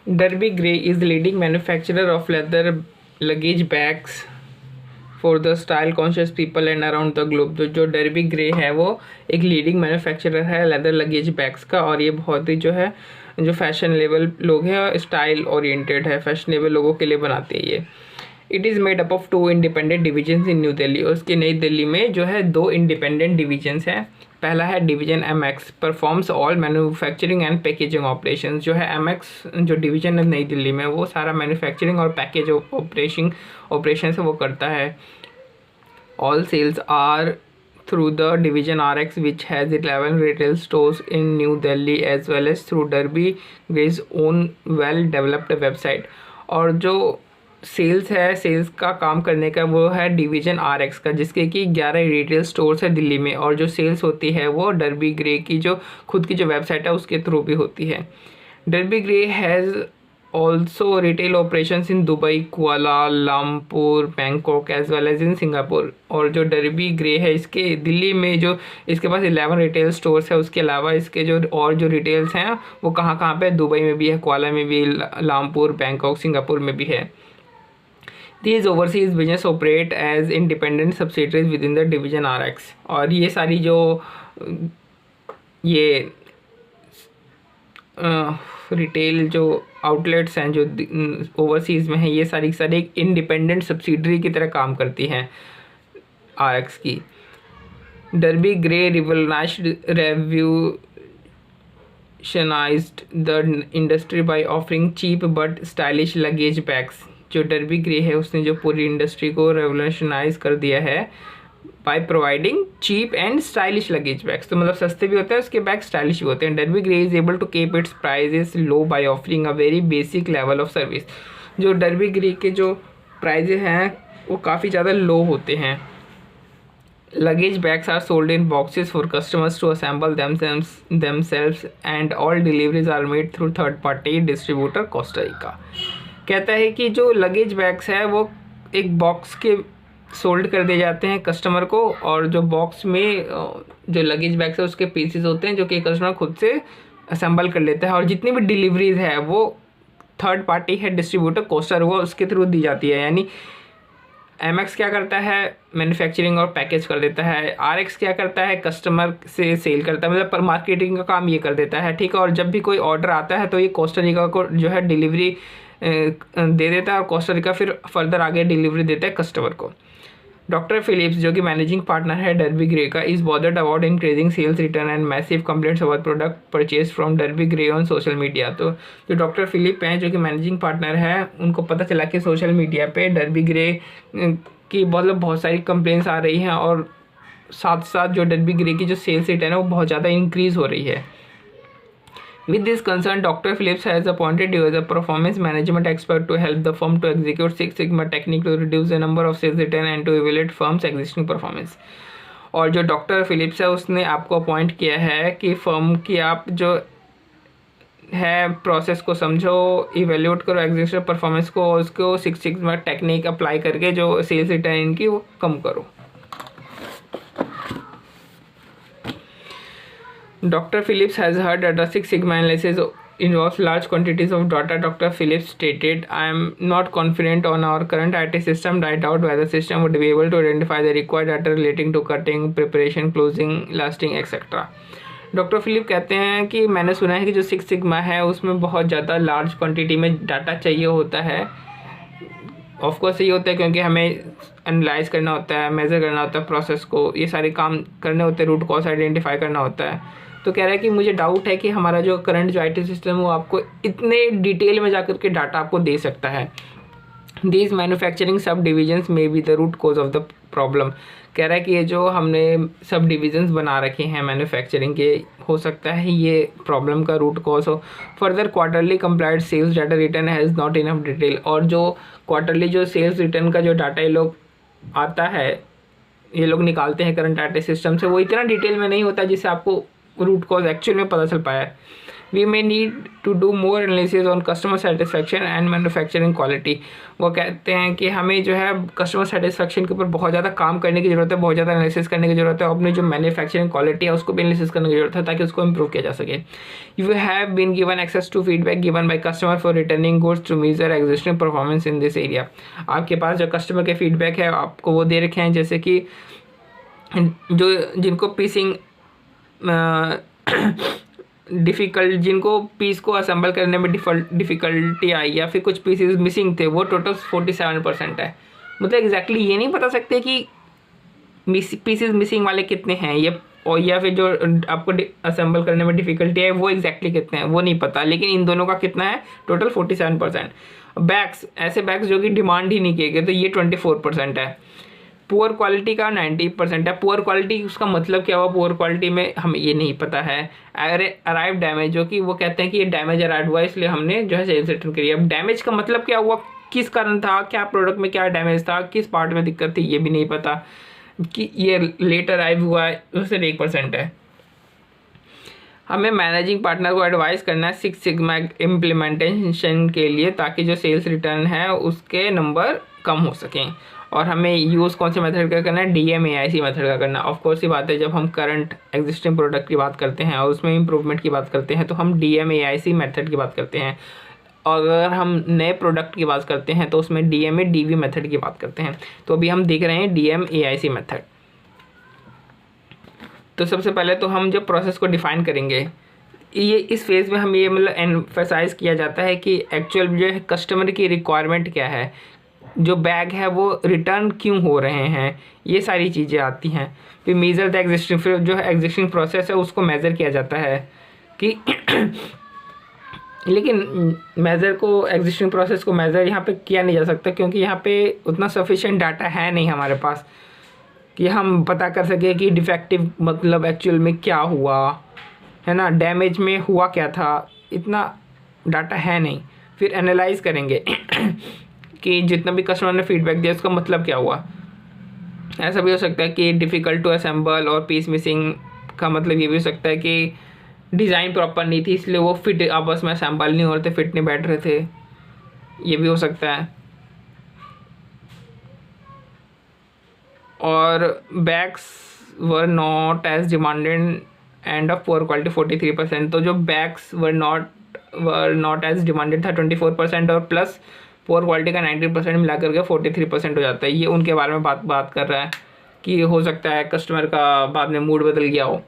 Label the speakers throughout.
Speaker 1: Derby Gray is the leading manufacturer of leather luggage bags for the style conscious people and around the globe. जो Derby grey है वो एक leading manufacturer है leather luggage bags का, और ये बहुत ही जो है जो फैशनेबल लोग हैं, स्टाइल ओरिएंटेड है, फैशनेबल लोगों के लिए बनाती है ये। It is made up of 2 independent divisions in new Delhi. और उसकी नई दिल्ली में जो है 2 इंडिपेंडेंट डिविजन्स हैं। पहला है division MX, performs all manufacturing and packaging operations. जो है MX जो डिवीजन है नई दिल्ली में, वो सारा मैन्युफैक्चरिंग और पैकेज ऑपरेशन है वो करता है। All sales are through the division RX, which has 11 retail stores in New Delhi, as well as through Derby Gray's own well developed website। और जो सेल्स है, सेल्स का काम करने का वो है डिवीजन RX का, जिसके कि 11 रिटेल स्टोर्स है दिल्ली में, और जो सेल्स होती है वो डर्बी ग्रे की जो खुद की जो वेबसाइट है उसके थ्रू भी होती है। Derby Grey has also retail operations in Dubai, Kuala Lumpur, Bangkok as well as in Singapore. और जो डर्बी ग्रे है इसके दिल्ली में जो इसके पास 11 रिटेल स्टोर्स है, उसके अलावा इसके जो और जो रिटेल्स हैं वो कहाँ कहाँ पे, दुबई में भी है, कुआला में भी, लामपुर, बैंकॉक, सिंगापुर में भी है। These overseas business operate as independent subsidiaries within the division RX। और ये सारी जो ये रिटेल जो आउटलेट्स हैं जो ओवरसीज़ में हैं, ये सारी सारी एक इंडिपेंडेंट सब्सिडरी की तरह काम करती हैं RX की। Derby grey revolutionized the industry by offering cheap but stylish luggage bags। जो डर्बी ग्रे है उसने जो पूरी इंडस्ट्री को रेवोल्यूशनाइज कर दिया है by providing cheap and stylish luggage bags. तो मतलब सस्ते भी होते हैं, उसके बैग स्टाइलिश भी होते हैं। Derby Grey is able to keep its prices low by offering a very basic level of service. जो डर्बी ग्रे के जो प्राइजेस हैं वो काफ़ी ज़्यादा लो होते हैं। Luggage bags are sold in boxes for customers to assemble themselves and all deliveries are made through third party distributor Costa Rica. कहता है कि जो लगेज बैग्स है वो एक बॉक्स के सोल्ड कर दिए जाते हैं कस्टमर को, और जो बॉक्स में जो लगेज बैग्स है उसके पीसेस होते हैं जो कि कस्टमर खुद से असेंबल कर लेता है, और जितनी भी डिलीवरीज है वो थर्ड पार्टी है डिस्ट्रीब्यूटर कोस्टर वो उसके थ्रू दी जाती है। यानी MX क्या करता है, मैन्युफैक्चरिंग और पैकेज कर देता है। RX क्या करता है, कस्टमर से सेल करता है, मतलब पर मार्केटिंग का काम ये कर देता है, ठीक है। और जब भी कोई ऑर्डर आता है तो ये कोस्टा रिका को जो है डिलीवरी दे देता है, और कोस्टा रिका फिर फर्दर आगे डिलीवरी देता है कस्टमर को। डॉक्टर फिलिप्स जो कि मैनेजिंग पार्टनर है डर्बी ग्रे का, is bothered about increasing sales return and massive complaints about product purchase from Derby Grey on social media. तो जो डॉक्टर फिलिप हैं जो कि मैनेजिंग पार्टनर है, उनको पता चला कि सोशल मीडिया पे डर्बी ग्रे की मतलब बहुत सारी कंप्लेंट्स आ रही हैं, और साथ साथ जो डर्बी ग्रे की जो सेल्स रिटर्न है वो बहुत ज़्यादा इंक्रीज़ हो रही है। With this concern, Dr. Phillips has appointed you as a performance management expert to help the firm to execute Six Sigma technique to reduce the number of sales return and to evaluate firm's existing performance। और जो doctor Philips है उसने आपको appoint किया है कि firm की आप जो है प्रोसेस को समझो, इवेल्यूट करो एग्जिस्टिंग परफॉर्मेंस को, उसको सिक्स सिग्मा टेक्निक अप्लाई करके जो सेल्स रिटर्न इनकी वो कम करो। Dr. Phillips has heard that the Six Sigma analysis involves large quantities of data. Dr. Phillips stated, I am not confident on our current IT system. I doubt whether the system would be able to identify the required data relating to cutting, preparation, closing, lasting, etc. Doctor Philip कहते हैं कि मैंने सुना है कि जो six sigma है उसमें बहुत ज़्यादा लार्ज क्वांटिटी में डाटा चाहिए होता है। ऑफकोर्स ये होता है क्योंकि हमें एनालाइज करना होता है, मेज़र करना होता है प्रोसेस को, ये सारे काम करने होते हैं, रूट कॉज आइडेंटिफाई करना होता है। तो कह रहा है कि मुझे डाउट है कि हमारा जो करंट जो IT सिस्टम है वो आपको इतने डिटेल में जाकर के डाटा आपको दे सकता है। दीज मैन्युफैक्चरिंग सब डिविजन्स में be the root cause of the problem. कह रहा है कि ये जो हमने सब डिविजन्स बना रखे हैं मैन्युफैक्चरिंग के, हो सकता है ये प्रॉब्लम का रूट कॉज हो। Further quarterly compiled sales data return has not enough detail. और जो क्वार्टरली जो सेल्स रिटर्न का जो डाटा ये लोग आता है, ये लोग निकालते हैं करंट IT सिस्टम से, वो इतना डिटेल में नहीं होता जिससे आपको रूट कॉज एक्चुअल में पता चल पाया है। We may need to do more analysis on customer satisfaction and manufacturing quality. वो कहते हैं कि हमें जो है कस्टमर सेटिस्फेक्शन के ऊपर बहुत ज़्यादा काम करने की ज़रूरत है, बहुत ज़्यादा एनालिसिस करने की ज़रूरत है, अपनी जो मैन्युफैक्चरिंग क्वालिटी है उसको भी एनालिसिस करने की ज़रूरत है ताकि उसको इम्प्रूव किया जा सके। You have been given access to feedback given by customer for returning goods to measure existing performance in this area. आपके पास जो कस्टमर के फीडबैक है आपको वो दे रखे हैं, जैसे कि जो जिनको पीसिंग डिफ़िकल्ट, जिनको पीस को असेंबल करने में डिफ़िकल्टी आई या फिर कुछ पीसेस मिसिंग थे, वो टोटल 47% है। मतलब एग्जैक्टली ये नहीं बता सकते कि पीसेस मिसिंग वाले कितने हैं ये, और या फिर जो आपको असेंबल करने में डिफ़िकल्टी है वो एग्जैक्टली कितने हैं वो नहीं पता, लेकिन इन दोनों का कितना है, टोटल 47%। बैग्स, ऐसे बैग्स जो कि डिमांड ही नहीं किए गए, तो ये 24% है। पुअर क्वालिटी का 90% है। पुअर क्वालिटी उसका मतलब क्या हुआ, पुअर क्वालिटी में हमें ये नहीं पता है। अराइव डैमेज, जो कि वो कहते हैं कि ये डैमेज अराइव हुआ इसलिए हमने जो है सेल्स रिटर्न करी। अब डैमेज का मतलब क्या हुआ, किस कारण था, क्या प्रोडक्ट में क्या डैमेज था, किस पार्ट में दिक्कत थी, ये भी नहीं पता। कि ये लेट अराइव हुआ है उससे 1% है। हमें मैनेजिंग पार्टनर को एडवाइस करना है 6 सिग्मा इम्प्लीमेंटेशन के लिए, ताकि जो सेल्स रिटर्न है उसके नंबर कम हो सकें। और हमें यूज़ कौन से मेथड का करना है, DMAIC मेथड का करना। ऑफ कोर्स ये बात है, जब हम करंट एग्जिस्टिंग प्रोडक्ट की बात करते हैं और उसमें इम्प्रूवमेंट की बात करते हैं तो हम DMAIC मेथड की बात करते हैं। और अगर हम नए प्रोडक्ट की बात करते हैं तो उसमें DMA-DV मेथड की बात करते हैं। तो अभी हम देख रहे हैं DMAIC मेथड। तो सबसे पहले तो हम जब प्रोसेस को डिफ़ाइन करेंगे, ये इस फेज़ में हम ये मतलब एम्फसाइज किया जाता है कि एक्चुअल जो है कस्टमर की रिक्वायरमेंट क्या है, जो बैग है वो रिटर्न क्यों हो रहे हैं, ये सारी चीज़ें आती हैं। फिर मेज़र द एग्जिस्टिंग, फिर जो है एग्जिस्टिंग प्रोसेस है उसको मेज़र किया जाता है कि लेकिन मेज़र को, एग्जिस्टिंग प्रोसेस को मेज़र यहाँ पे किया नहीं जा सकता, क्योंकि यहाँ पे उतना सफिशिएंट डाटा है नहीं हमारे पास कि हम पता कर सके कि डिफेक्टिव मतलब एक्चुअल में क्या हुआ है ना, डैमेज में हुआ क्या था, इतना डाटा है नहीं। फिर एनालाइज करेंगे कि जितना भी कस्टमर ने फीडबैक दिया उसका मतलब क्या हुआ। ऐसा भी हो सकता है कि डिफ़िकल्ट टू असेंबल और पीस मिसिंग का मतलब ये भी हो सकता है कि डिज़ाइन प्रॉपर नहीं थी इसलिए वो फिट आपस में असेंबल नहीं हो रहे थे, फिट नहीं बैठ रहे थे, ये भी हो सकता है। और bags were not as demanded and of poor quality 43%। तो जो bags were not as demanded था 24%, और प्लस पुअर क्वालिटी का 19% मिला करके 43% हो जाता है। ये उनके बारे में बात कर रहा है कि हो सकता है कस्टमर का बाद में मूड बदल गया हो।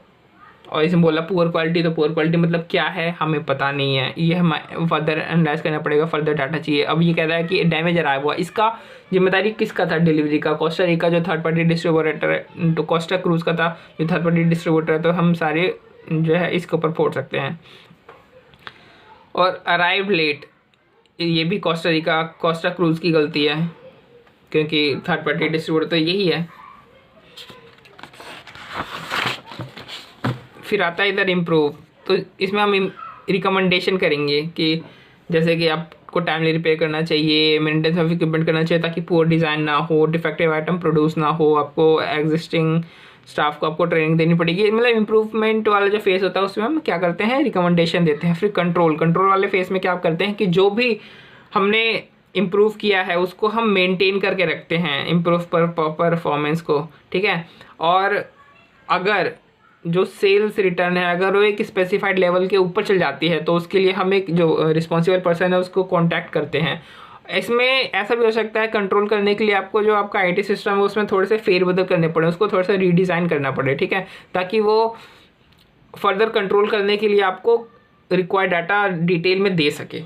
Speaker 1: और इसमें बोला पुअर क्वालिटी, तो पुअर क्वालिटी मतलब क्या है हमें पता नहीं है, ये हमें फर्दर एनालाइज करना पड़ेगा, फर्दर डाटा चाहिए। अब ये कह रहा है कि डैमेज अराइव हुआ, इसका जिम्मेदारी किसका था, डिलीवरी का, कोस्टा रिका जो थर्ड पार्टी डिस्ट्रीब्यूटर है, तो कोस्टा क्रूज का था जो थर्ड पार्टी डिस्ट्रीब्यूटर है, तो हम सारे जो है इसके ऊपर फोड़ सकते हैं। और अराइव लेट, ये भी कोस्टा क्रूज की गलती है, क्योंकि थर्ड पार्टी डिस्ट्रीब्यूटर तो यही है। फिर आता है इधर इम्प्रूव, तो इसमें हम रिकमेंडेशन करेंगे कि जैसे कि आपको टाइमली रिपेयर करना चाहिए, मेंटेनेंस ऑफ इक्विपमेंट करना चाहिए ताकि पुअर डिज़ाइन ना हो, डिफेक्टिव आइटम प्रोड्यूस ना हो, आपको एग्जिस्टिंग स्टाफ को आपको ट्रेनिंग देनी पड़ेगी। मतलब इम्प्रूवमेंट वाला जो फेज़ होता है उसमें हम क्या करते हैं, रिकमेंडेशन देते हैं। फिर कंट्रोल वाले फेज़ में क्या आप करते हैं कि जो भी हमने इम्प्रूव किया है उसको हम मेंटेन करके रखते हैं, इम्प्रूव परफॉर्मेंस को, ठीक है। और अगर जो सेल्स रिटर्न है अगर वो एक स्पेसिफाइड लेवल के ऊपर चल जाती है तो उसके लिए हम एक जो रिस्पॉन्सिबल पर्सन है उसको कांटेक्ट करते हैं। इसमें ऐसा भी हो सकता है कंट्रोल करने के लिए आपको जो आपका IT सिस्टम है उसमें थोड़े से फेरबदल करने पड़े, उसको थोड़ा सा रीडिज़ाइन करना पड़े, ठीक है, ताकि वो फर्दर कंट्रोल करने के लिए आपको रिक्वायर्ड डाटा डिटेल में दे सके।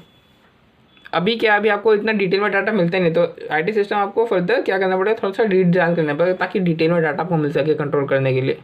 Speaker 1: अभी क्या, अभी आपको इतना डिटेल में डाटा मिलता ही नहीं, तो IT सिस्टम आपको फर्दर क्या करना पड़ेगा, थोड़ा सा रीडिज़ाइन करना पड़ेगा ताकि डिटेल में डाटा आपको मिल सके कंट्रोल करने के लिए।